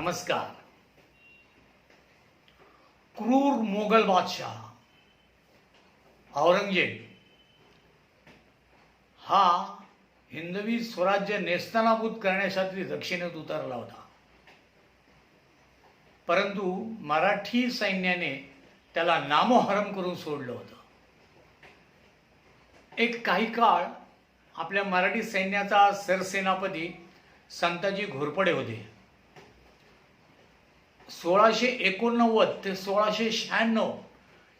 नमस्कार. क्रूर मोगल बादशाह औरंगजेब हा हिंदवी स्वराज्य नेस्तनाबूत करण्यासाठी दक्षिणेत उतरला होता. परंतु मराठी सैन्याने त्याला नामोहरम करून सोडलं होतं. एक काही काळ आपल्या मराठी सैन्याचा सरसेनापती संताजी घोरपडे होते. 1689 ते 1696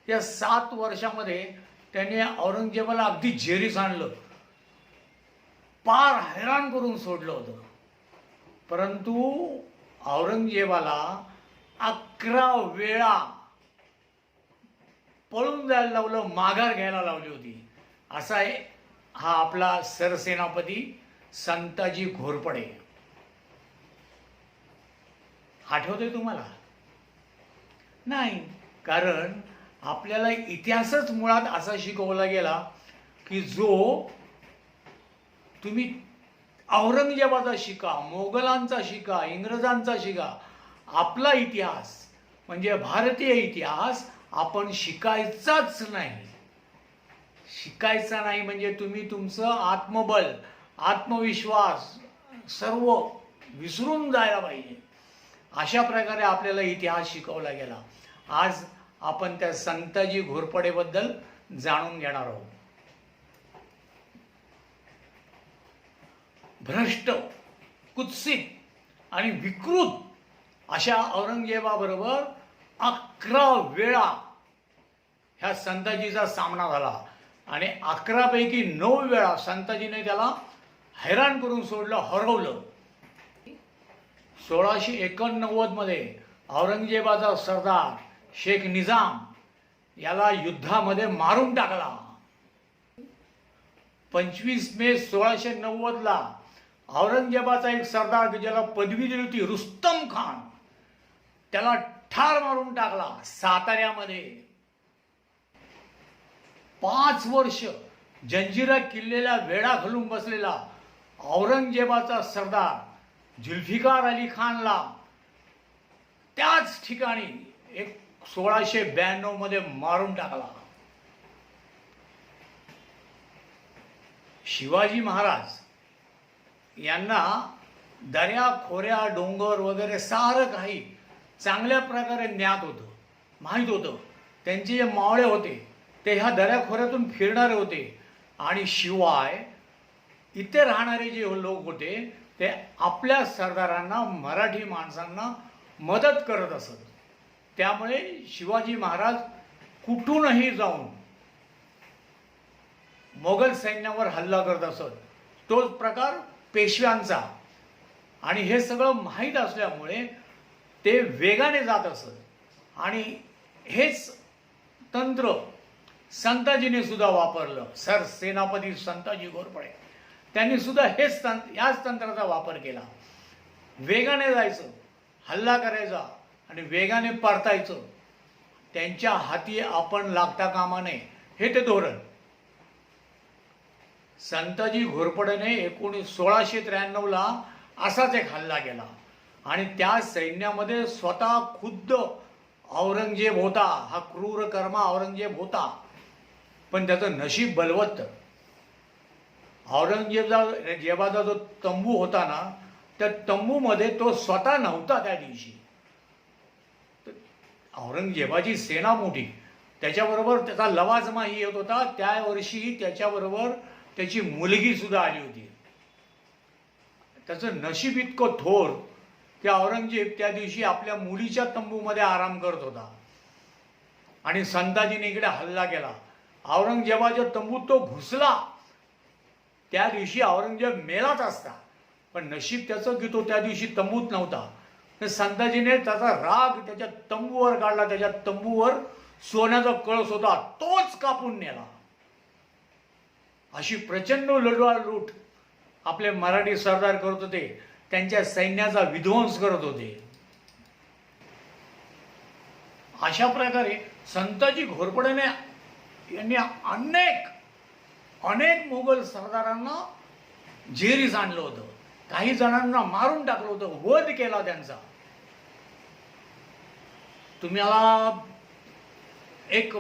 या 7 वर्षामध्ये त्यांनी औरंगजेबाला अगदी जेरीस आणलं, पार हैराण करून सोडलं होतं. परंतु औरंगजेबाला 11 वेळा पळून जायला लावलं, माघार घ्यायला लावली होती. असा हा आपला सरसेनापती संताजी घोरपडे. आठवतंय तुम्हाला? नाही, कारण आपल्याला इतिहासच मुळात असा शिकवला गेला की जो तुम्ही औरंगजेबाचा शिका, मोगलांचा शिका, इंग्रजांचा शिका, आपला इतिहास म्हणजे भारतीय इतिहास आपण शिकायचाच नाही. शिकायचा नाही म्हणजे तुम्ही तुमचं आत्मबल, आत्मविश्वास सर्व विसरून जायला पाहिजे. अशा प्रकारे आपल्याला इतिहास शिकवला गेला. आज आपण त्या संताजी घोरपडेबद्दल जाणून घेणार आहोत. भ्रष्ट, कुत्सित आणि विकृत अशा औरंगजेबाबरोबर 11 वेळा ह्या संताजीचा सामना झाला आणि 11 पैकी 9 वेळा संताजीने त्याला हैराण करून सोडलं, हरवलं. 1689 मध्ये औरंगजेबाचा सरदार शेख निजाम याला युद्धामध्ये मारून टाकला. 25 मे 1690 ला औरंगजेबाचा एक सरदार ज्याला पदवी दिली होती, रुस्तम खान, त्याला ठार मारून टाकला साताऱ्यामध्ये. 5 वर्ष जंजिरा किल्ल्याला वेढा घालून बसलेला औरंगजेबाचा सरदार जुल्फिकार अली खानला त्याच ठिकाणी 1692 मध्ये मारून टाकला. शिवाजी महाराज यांना दर्या खोऱ्या, डोंगर वगैरे सारं काही चांगल्या प्रकारे ज्ञात होतं, माहीत होतं. त्यांचे जे मावळे होते ते ह्या दऱ्याखोऱ्यातून फिरणारे होते आणि शिवाय इथे राहणारे जे लोक होते ते आपल्या सरदारांना, मराठी माणसांना मदत करत असत. त्यामुळे शिवाजी महाराज कुठूनही जाऊन मोगल सैन्यावर हल्ला करत असत. तोच प्रकार पेशव्यांचा. आणि हे सगळं माहीत असल्यामुळे ते वेगाने जात असत. आणि हेच तंत्र संताजीने सुद्धा वापरलं. सरसेनापती संताजी घोरपडे त्यांनी सुद्धा याच तंत्राचा वापर केला. वेगाने जायचं, हल्ला करायचा आणि वेगाने परतायचं. त्यांच्या हाती आपण लागता कामा नये, हे ते धोरण. संताजी घोरपडेने 1693 ला असाच एक हल्ला केला आणि त्या सैन्यामध्ये स्वतः खुद्द औरंगजेब होता. हा क्रूर कर्मा औरंगजेब होता. पण त्याचं नशीब बलवत्त. औरंगजेबाचा जो तंबू होता ना, त्या तंबूमध्ये तो स्वतः नव्हता त्या दिवशी. औरंगजेबाची सेना मोठी, त्याच्याबरोबर त्याचा लवाजमाही येत होता. त्या वर्षी त्याच्याबरोबर त्याची मुलगी सुद्धा आली होती. त्याचं नशीब इतकं थोर की औरंगजेब त्या दिवशी आपल्या मुलीच्या तंबूमध्ये आराम करत होता आणि संताजीने इकडे हल्ला केला. औरंगजेबाच्या तंबूत तो घुसला. त्या दिवशी औरंगजेब मेलाच असता, पण नशीब त्याचं की तो त्या दिवशी तंबूत नव्हता. तर संताजीने त्याचा राग त्याच्या तंबूवर काढला. त्याच्या तंबूवर सोन्याचा कळस होता, तोच कापून नेला. अशी प्रचंड लूट आपले मराठी सरदार करत होते. त्यांच्या सैन्याचा विध्वंस करत होते. अशा प्रकारे संताजी घोरपडेने यांनी अनेक मोगल सरदारांना जेरीस आणलं होतं. काही जणांना मारून टाकलं होतं, वध केला त्यांचा. तुम्हाला एक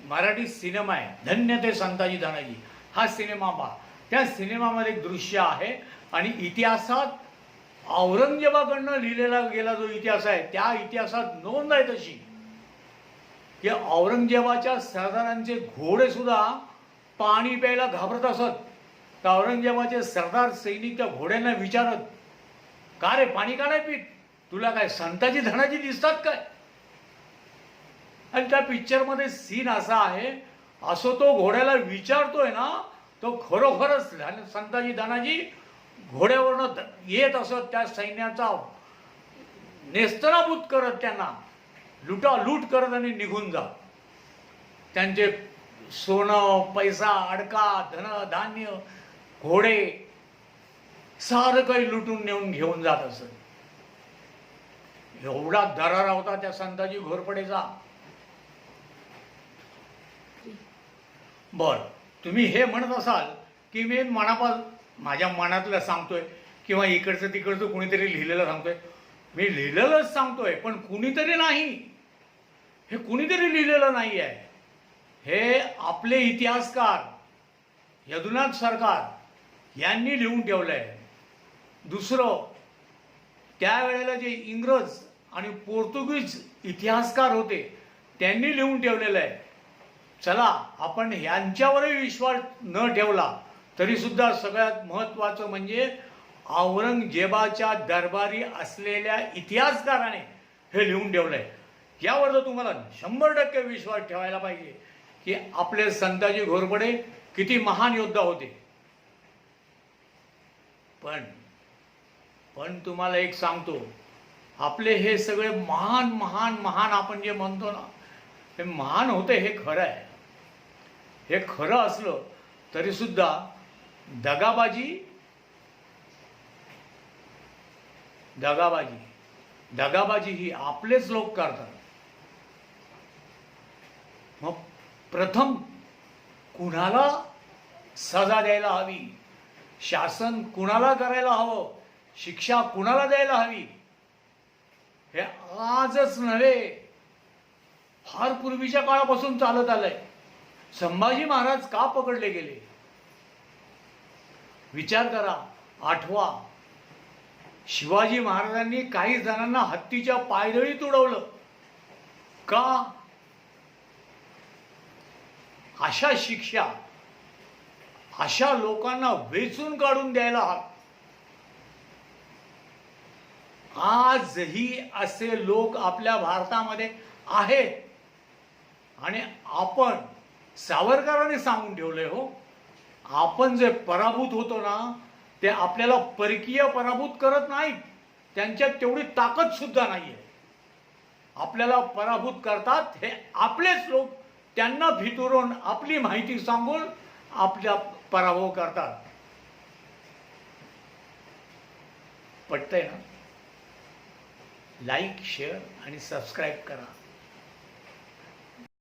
मराठी सिनेमा आहे धन्य ते संताजी धनाजी, हा सिनेमा पहा. त्या सिनेमामध्ये एक दृश्य आहे आणि इतिहासात औरंगजेबाकडनं लिहिलेला गेला जो इतिहास आहे त्या इतिहासात नोंद आहे तशी की औरंगजेबाच्या सरदारांचे घोडे सुद्धा पाणी प्यायला घाबरत असत. तर औरंगजेबाचे सरदार सैनिक त्या घोड्यांना विचारत, का रे पाणी का नाही पीत, तुला काय संताजी धनाजी दिसतात काय? आणि त्या पिक्चरमध्ये सीन असा आहे, असं तो घोड्याला विचारतोय ना, तो खरोखरच संताजी धनाजी घोड्यावरनं येत असत, त्या सैन्याचा नेस्तनाबूत करत, त्यांना लूट करत आणि निघून जा. त्यांचे सोनं पैसा अडका धन धान्य घोडे सारं काही लुटून नेऊन घेऊन जात असत. एवढा दरारा होता त्या संताजी घोरपडेचा. बर, तुम्ही हे म्हणत असाल की मी माझ्या मनातलं सांगतोय किंवा इकडचं तिकडचं कुणीतरी लिहिलेलं सांगतोय. मी लिहिलेलंच सांगतोय, पण कुणीतरी नाही, हे कुणीतरी लिहिलेलं नाही आहे. हे आपले इतिहासकार यदुनाथ सरकार यांनी लिहून ठेवलंय. दुसरं, त्यावेळेला जे इंग्रज आणि पोर्तुगीज इतिहासकार होते त्यांनी लिहून ठेवलेलं आहे. चला, आपण यांच्यावरही विश्वास न ठेवला तरी सुद्धा सगळ्यात महत्त्वाचं म्हणजे औरंगजेबाच्या दरबारी असलेल्या इतिहासकाराने हे लिहून ठेवलंय. यावर जर तुम्हाला 100% विश्वास ठेवायला पाहिजे की आपले संताजी घोरपडे किती महान योद्धा होते. पण तुम्हाला एक सांगतो, आपले हे सगळे महान महान महान आपण जे म्हणतो ना, हे महान होते हे खरं आहे. हे खरं असलं तरी सुद्धा दगाबाजी ही आपलेच लोक करतात. मग प्रथम कुणाला सजा द्यायला हवी, शासन कुणाला करायला हवं, शिक्षा कुणाला द्यायला हवी, हे आजच नव्हे फार पूर्वीच्या काळापासून चालत आलंय. संभाजी महाराज का पकडले गेले विचार करा, आठवा. शिवाजी महाराजांनी काही जणांना हत्तीच्या पायदळीत उडवलं का? अशा शिक्षा अशा लोकांना वेचून काढून द्यायला हवं. आजही असे लोक आपल्या भारतामध्ये आहेत आणि आपण सावरकरांनी सांगून ठेवलंय, हो, आपण जे पराभूत होतो ना ते आपल्याला परकीय पराभूत करत नाहीत, त्यांच्यात तेवढी ताकद सुद्धा नाहीये. आपल्याला पराभूत करतात हे आपलेच लोक, त्यांना भितरून आपली माहिती सांगून आपला पराभव करतात. पटतंय ना? लाईक, शेअर आणि सबस्क्राईब करा.